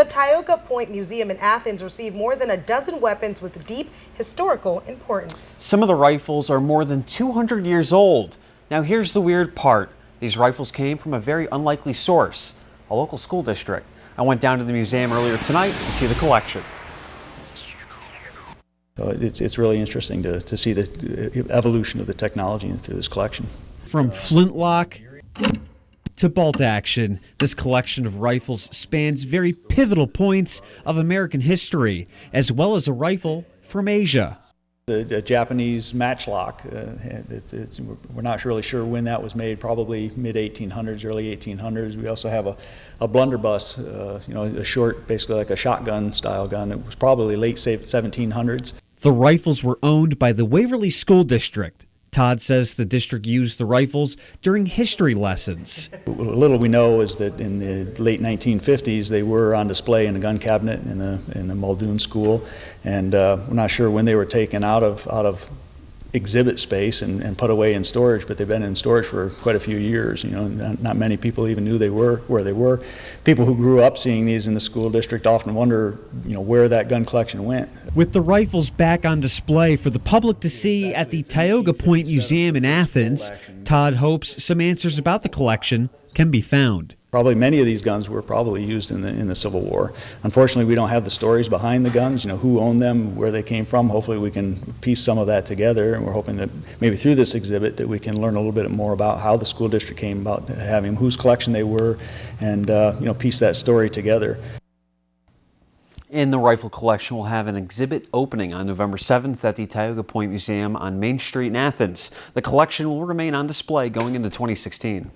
The Tioga Point Museum in Athens received more than a dozen weapons with deep historical importance. Some of the rifles are more than 200 years old. Now here's the weird part. These rifles came from a very unlikely source, a local school district. I went down to the museum earlier tonight to see the collection. It's really interesting to see the evolution of the technology through this collection. From flintlock to bolt action, this collection of rifles spans very pivotal points of American history, as well as a rifle from Asia. The Japanese matchlock, we're not really sure when that was made, probably mid-1800s, early 1800s. We also have a blunderbuss, a short, basically like a shotgun style gun. It was probably late 1700s. The rifles were owned by the Waverly School District. Todd says the district used the rifles during history lessons. Little we know is that in the late 1950s they were on display in a gun cabinet in the Muldoon School, and we're not sure when they were taken out of exhibit space and put away in storage, but they've been in storage for quite a few years. Not many people even knew they were where they were. People who grew up seeing these in the school district often wonder, where that gun collection went. With the rifles back on display for the public to see at the Tioga Point Museum in Athens, Todd hopes some answers about the collection can be found. Probably many of these guns were probably used in the Civil War. Unfortunately, we don't have the stories behind the guns, who owned them, where they came from. Hopefully we can piece some of that together, and we're hoping that maybe through this exhibit that we can learn a little bit more about how the school district came about having, whose collection they were, and piece that story together. In the rifle collection will have an exhibit opening on November 7th at the Tioga Point Museum on Main Street in Athens. The collection will remain on display going into 2016.